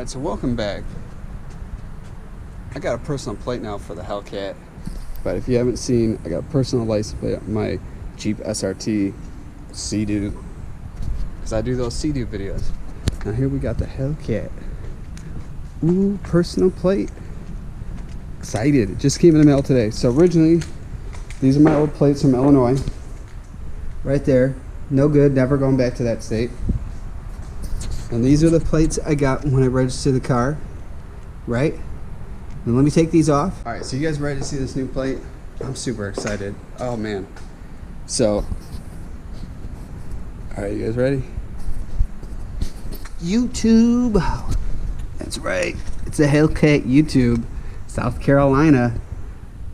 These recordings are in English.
Alright, so welcome back. I got a personal plate now for the Hellcat, but if you haven't seen, I got a personal license plate on my Jeep SRT Sea Doo, because I do those Sea Doo videos. Now here we got the Hellcat. Ooh, personal plate. Excited. It just came in the mail today. So originally, these are my old plates from Illinois. Right there. No good, never going back to that state. And these are the plates I got when I registered the car. Right? And let me take these off. Alright, so you guys ready to see this new plate? I'm super excited. Oh man. So, alright, you guys ready? YouTube. That's right. It's a Hellcat YouTube. South Carolina.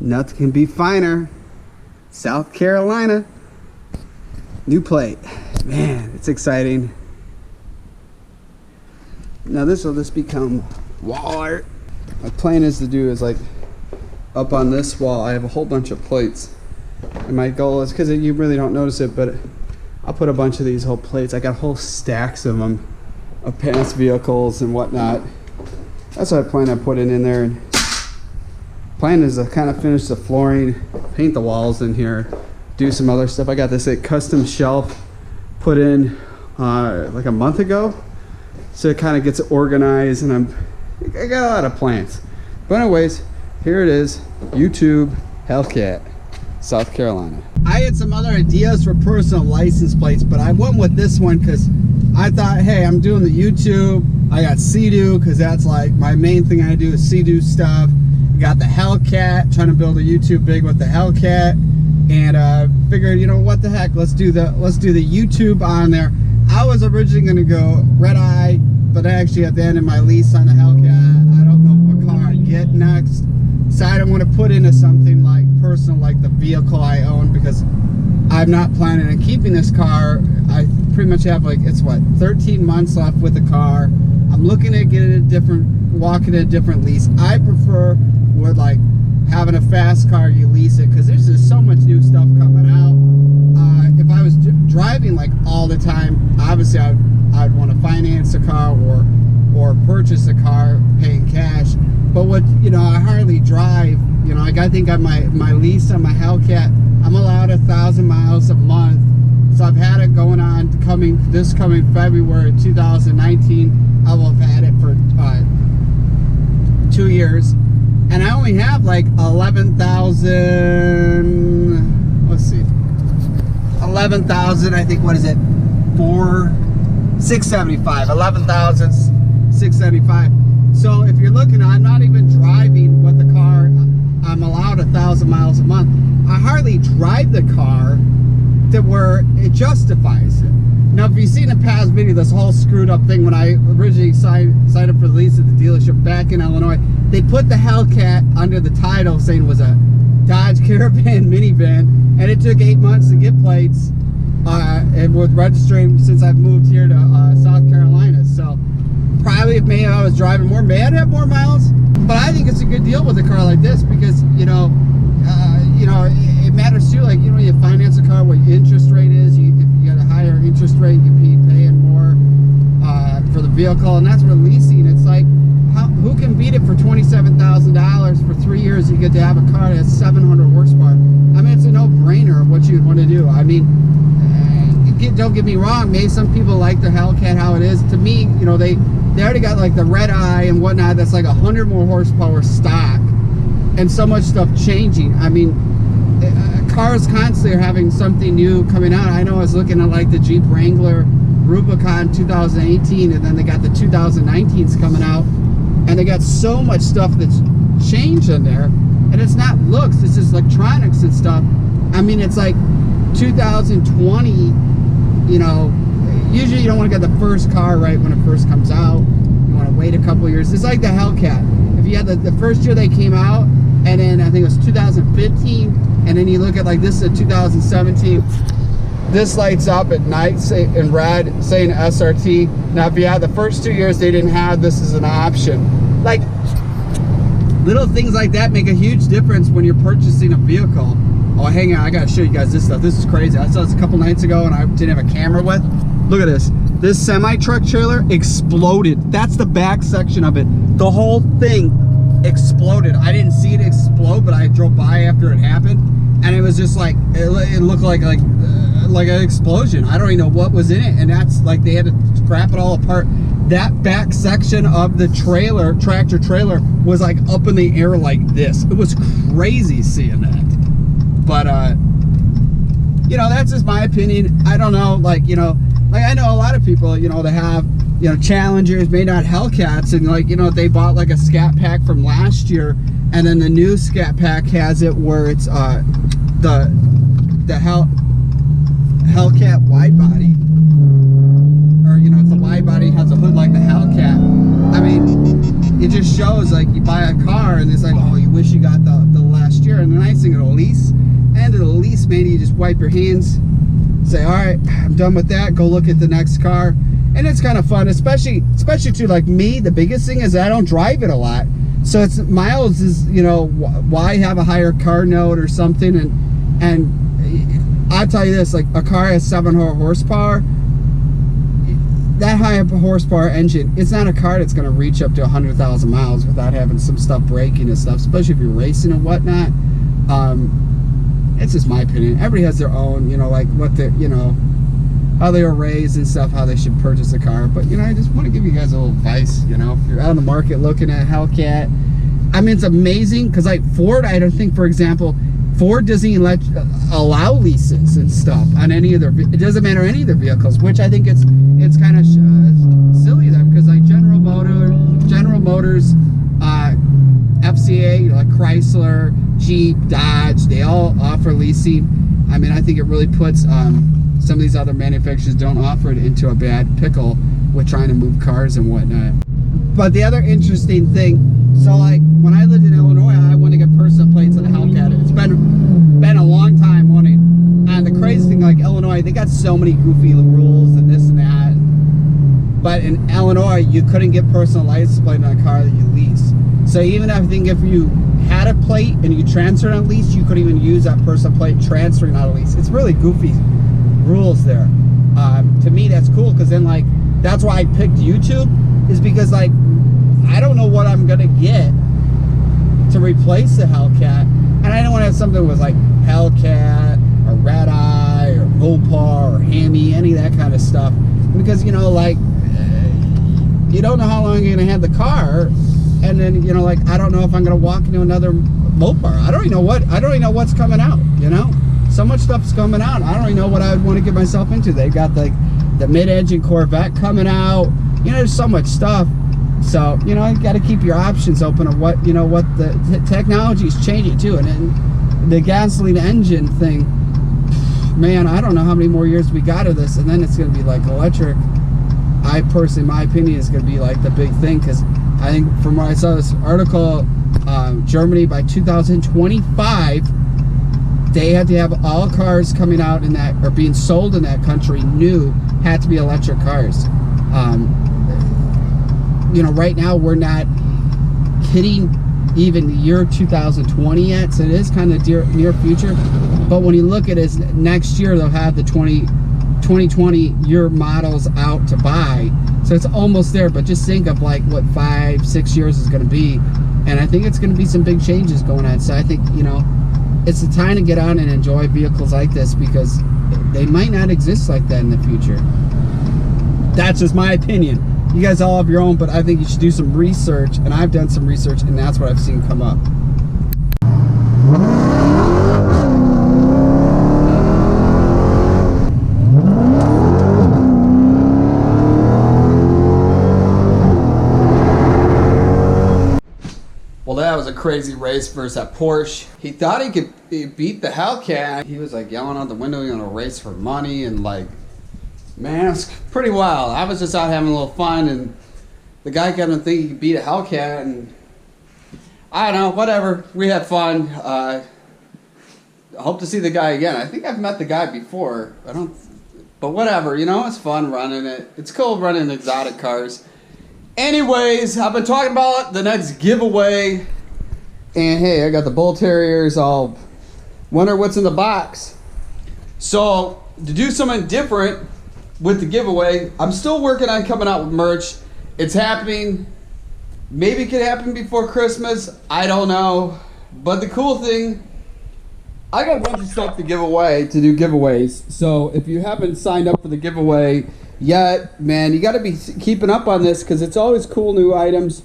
Nothing can be finer. South Carolina. New plate. Man, it's exciting. Now this will just become wall art. My plan is to do is like up on this wall I have a whole bunch of plates. And my goal is, because you really don't notice it, but I'll put a bunch of these whole plates. I got whole stacks of them of past vehicles and whatnot. That's what I plan on putting in there. And plan is to kind of finish the flooring, paint the walls in here, do some other stuff. I got this custom shelf put in like a month ago, so it kind of gets organized, and I got a lot of plans. But anyways, here it is, YouTube Hellcat, South Carolina. I had some other ideas for personal license plates, but I went with this one because I thought, hey, I'm doing the YouTube. I got Sea Doo because that's like my main thing I do is Sea Doo stuff. Got the Hellcat, trying to build a YouTube big with the Hellcat, and figured, you know what the heck, let's do the YouTube on there. I was originally going to go red eye, but actually at the end of my lease on the Hellcat, I don't know what car I get next, so I don't want to put into something like personal, like the vehicle I own, because I'm not planning on keeping this car. I pretty much have like, it's what, 13 months left with the car. I'm looking at getting a different, walking a different lease. I prefer with like having a fast car, you lease it, because there's just so much new stuff coming out. If I was driving like all the time, obviously I'd want to finance a car or purchase a car paying cash. But what, you know, I hardly drive. You know, like I think on my lease on my Hellcat, I'm allowed 1,000 miles a month. So I've had it going on this coming February 2019. I will have had it for 2 years. And I only have like 11,000, let's see, 11,000, I think, what is it, 675, 11,675. So if you're looking, I'm not even driving with the car. I'm allowed 1,000 miles a month. I hardly drive the car to where it justifies it. Now, if you've seen the past video, this whole screwed up thing, when I originally signed up for the lease at the dealership back in Illinois, they put the Hellcat under the title saying it was a Dodge Caravan minivan, and it took 8 months to get plates, and with registering since I've moved here to South Carolina. So probably if maybe I was driving more, may I'd have more miles. But I think it's a good deal with a car like this, because you know, it matters too. Like, you know, you finance a car, what your interest rate is. If you got a higher interest rate, you be paying more for the vehicle, and that's what leasing. It's like, who can beat it for $27,000 for 3 years? You get to have a car that has 700 horsepower. I mean, it's a no-brainer what you'd want to do. I mean, don't get me wrong. Maybe some people like their Hellcat how it is. To me, you know, they already got like the red eye and whatnot. That's like 100 more horsepower stock, and so much stuff changing. I mean, cars constantly are having something new coming out. I know I was looking at like the Jeep Wrangler Rubicon 2018, and then they got the 2019s coming out, and they got so much stuff that's changed in there. And it's not looks, it's just electronics and stuff. I mean, it's like 2020, you know, usually you don't want to get the first car right when it first comes out. You want to wait a couple years. It's like the Hellcat. If you had the first year they came out, and then I think it was 2015, and then you look at like this is 2017. This lights up at night in red saying SRT. Now if you had the first 2 years they didn't have this as an option. Like, little things like that make a huge difference when you're purchasing a vehicle. Oh, hang on, I gotta show you guys this stuff. This is crazy. I saw this a couple nights ago and I didn't have a camera with. Look at this. This semi-truck trailer exploded. That's the back section of it. The whole thing exploded. I didn't see it explode, but I drove by after it happened, and it was just like, it looked like an explosion. I don't even know what was in it, and that's like they had to scrap it all apart. That back section of the trailer, tractor trailer, was like up in the air like this. It was crazy seeing that. But you know, that's just my opinion. I don't know, like, you know, like I know a lot of people, you know, that have, you know, Challengers, maybe not Hellcats, and like, you know, they bought like a Scat Pack from last year, and then the new Scat Pack has it where it's the Hellcat wide body, or you know, it's a wide body, has a hood like the Hellcat. I mean, it just shows like you buy a car and it's like, oh, you wish you got the last year. And the nice thing of the lease, and of the lease, man, you just wipe your hands, say, all right, I'm done with that, go look at the next car. And it's kind of fun, especially to like me. The biggest thing is I don't drive it a lot, so it's miles is, you know, why have a higher car note or something. And I'll tell you this, like a car has 700 horsepower. That high of a horsepower engine, it's not a car that's going to reach up to 100,000 miles without having some stuff breaking and stuff, especially if you're racing and whatnot. It's just my opinion. Everybody has their own, you know, like what the, you know, how they were raised and stuff, how they should purchase a car. But, you know, I just want to give you guys a little advice, you know, if you're out on the market looking at Hellcat. I mean, it's amazing because like Ford, I don't think, for example, Ford doesn't even allow leases and stuff on any of their, it doesn't matter any of their vehicles, which I think it's kind of silly then, because like General Motors, FCA, you know, like Chrysler, Jeep, Dodge, they all offer leasing. I mean, I think it really puts some of these other manufacturers don't offer it into a bad pickle with trying to move cars and whatnot. But the other interesting thing, so like when I lived in Illinois, I wanted to get personal plates on a Hellcat. It's been a long time wanting. And the crazy thing, like Illinois, they got so many goofy rules and this and that. But in Illinois, you couldn't get personal license plate on a car that you lease. So even I think if you had a plate and you transferred on lease, you couldn't even use that personal plate transferring on a lease. It's really goofy rules there. To me, that's cool, because then like that's why I picked YouTube, is because like I don't know what I'm gonna get to replace the Hellcat, and I don't want to have something with like Hellcat or Red Eye or Mopar or Hammy, any of that kind of stuff, because you know, like you don't know how long you're gonna have the car, and then you know, like I don't know if I'm gonna walk into another Mopar. I don't even know what's coming out, you know. So much stuff's coming out. I don't even know what I would want to get myself into. They've got like the mid-engine Corvette coming out. You know, there's so much stuff. So, you know, you got to keep your options open of what, you know, what the technology is changing too. And then the gasoline engine thing, man, I don't know how many more years we got of this. And then it's going to be like electric. I personally, my opinion, is going to be like the big thing, because I think from what I saw this article, Germany by 2025, they had to have all cars coming out in that, or being sold in that country, new, had to be electric cars. You know, right now we're not hitting even the year 2020 yet, so it is kind of near future. But when you look at it, next year they'll have the 2020 year models out to buy, so it's almost there. But just think of like what 5-6 years is going to be, and I think it's going to be some big changes going on. So I think, you know, it's the time to get on and enjoy vehicles like this, because they might not exist like that in the future. That's just my opinion. You guys all have your own, but I think you should do some research, and I've done some research, and that's what I've seen come up. Well, that was a crazy race versus that Porsche. He thought he could beat the Hellcat. He was like yelling out the window, you know, race for money, and like, man, it's pretty wild. I was just out having a little fun, and the guy kept on thinking he could beat a Hellcat, and I don't know, whatever. We had fun. I hope to see the guy again. I think I've met the guy before. But whatever, you know, it's fun running it. It's cool running exotic cars. Anyways, I've been talking about the next giveaway, and hey, I got the Bull Terriers. I'll wonder what's in the box. So to do something different with the giveaway. I'm still working on coming out with merch. It's happening. Maybe it could happen before Christmas. I don't know. But the cool thing, I got a bunch of stuff to give away, to do giveaways. So if you haven't signed up for the giveaway yet, man, you got to be keeping up on this because it's always cool new items.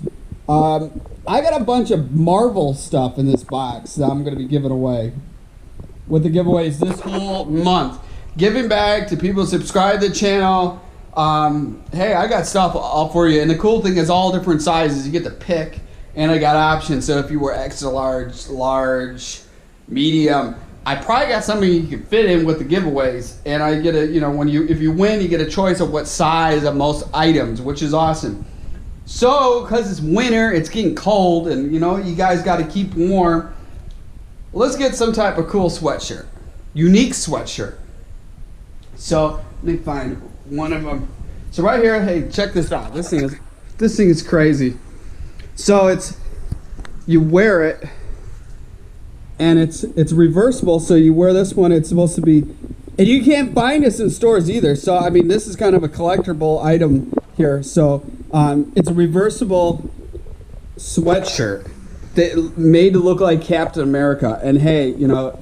I got a bunch of Marvel stuff in this box that I'm going to be giving away with the giveaways this whole month. Giving back to people who subscribe to the channel. Hey, I got stuff all for you. And the cool thing is all different sizes. You get to pick. And I got options. So if you were extra large, large, medium, I probably got something you can fit in with the giveaways. And I get a, you know, if you win, you get a choice of what size of most items, which is awesome. So, because it's winter, it's getting cold, and you know, you guys got to keep warm. Let's get some type of cool sweatshirt. Unique sweatshirt. So, let me find one of them. So right here, hey, check this out. This thing is crazy. So you wear it, and it's reversible. So you wear this one. It's supposed to be, and you can't find this in stores either. So I mean, this is kind of a collectible item here. So it's a reversible sweatshirt that made to look like Captain America. And hey, you know,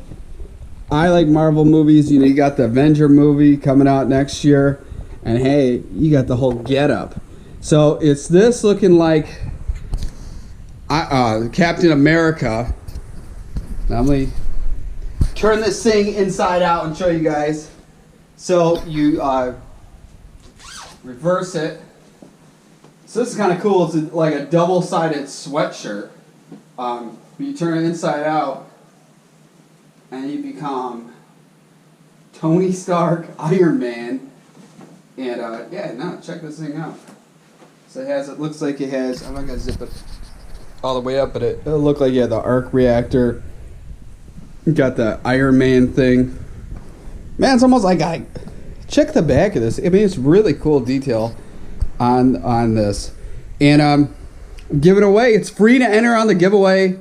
I like Marvel movies. You know, you got the Avenger movie coming out next year, and hey, you got the whole getup. So it's this looking like Captain America. Now let me turn this thing inside out and show you guys. So you reverse it. So this is kind of cool. It's like a double-sided sweatshirt. You turn it inside out, and you become Tony Stark, Iron Man, and yeah, no, check this thing out. So it looks like it has. I'm not gonna zip it all the way up, but it'll look like you have the arc reactor. You got the Iron Man thing. Man, it's almost like check the back of this. I mean, it's really cool detail on this, and give it away. It's free to enter on the giveaway.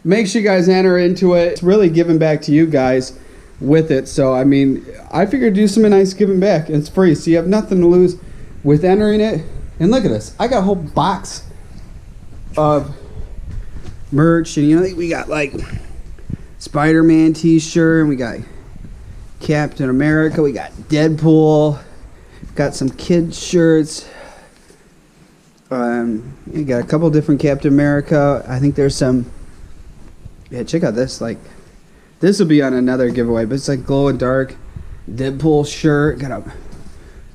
Make sure you guys enter into it. It's really giving back to you guys with it. So I mean, I figured do some nice giving back. It's free, so you have nothing to lose with entering it. And look at this. I got a whole box of merch, and you know, we got like Spider-Man t-shirt, and we got Captain America, we got Deadpool, got some kids shirts. You got a couple different Captain America. I think there's some. Yeah, check out this. Like, this will be on another giveaway, but it's like glow in dark Deadpool shirt. Got a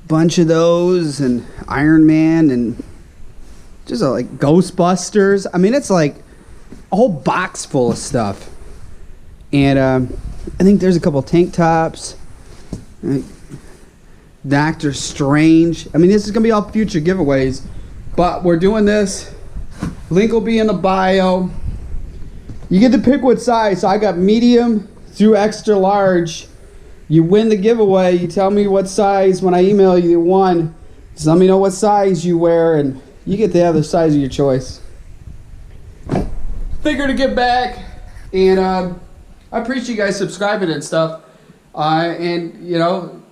bunch of those, and Iron Man, and just like Ghostbusters. I mean, it's like a whole box full of stuff. And I think there's a couple tank tops. Doctor Strange. I mean, this is gonna be all future giveaways. But we're doing this. Link will be in the bio. You get to pick what size. So I got medium through extra large. You win the giveaway. You tell me what size when I email you one. Just let me know what size you wear, and you get to have the size of your choice. Figure to get back, and I appreciate you guys subscribing and stuff. And you know,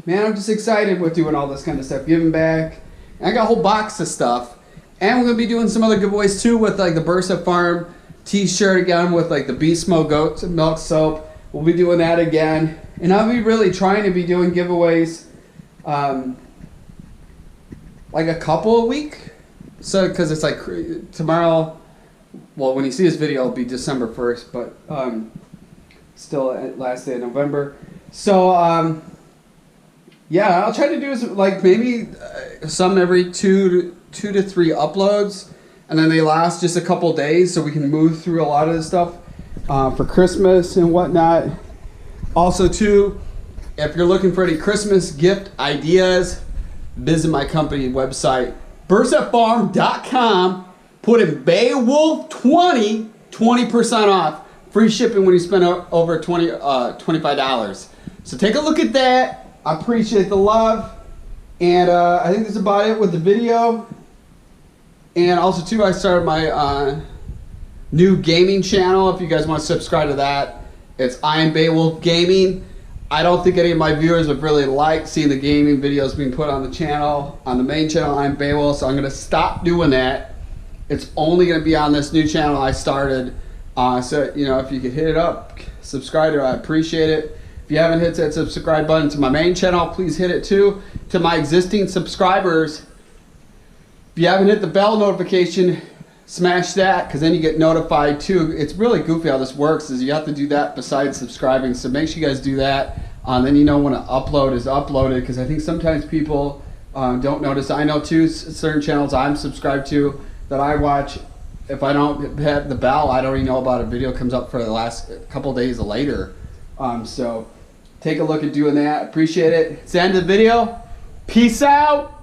man, I'm just excited with doing all this kind of stuff, giving back. I got a whole box of stuff, and we're gonna be doing some other giveaways too, with like the Bursa Farm t-shirt again, with like the Beast Mode Goat Milk Soap. We'll be doing that again, and I'll be really trying to be doing giveaways like a couple a week. So because it's like tomorrow, well, when you see this video, it'll be December 1st, but still last day of November. So yeah, I'll try to do like maybe some every two to three uploads, and then they last just a couple days, so we can move through a lot of this stuff for Christmas and whatnot. Also, too, if you're looking for any Christmas gift ideas, visit my company website, bursafarm.com. Put in Beowulf 20% off. Free shipping when you spend over $25. So take a look at that. I appreciate the love, and I think that's about it with the video. And also too, I started my new gaming channel. If you guys want to subscribe to that, it's Am Beowulf Gaming. I don't think any of my viewers would really like seeing the gaming videos being put on the channel. On the main channel, I'm Beowulf, so I'm going to stop doing that. It's only going to be on this new channel I started. So, you know, if you could hit it up, subscribe to it, I appreciate it. If you haven't hit that subscribe button to my main channel, please hit it too. To my existing subscribers, if you haven't hit the bell notification, smash that, because then you get notified too. It's really goofy how this works, is you have to do that besides subscribing, so make sure you guys do that. Then you know when an upload is uploaded, because I think sometimes people don't notice. I know too, certain channels I'm subscribed to that I watch, if I don't hit the bell, I don't even know about a video comes up for the last couple days later. So take a look at doing that. Appreciate it. It's the end of the video. Peace out.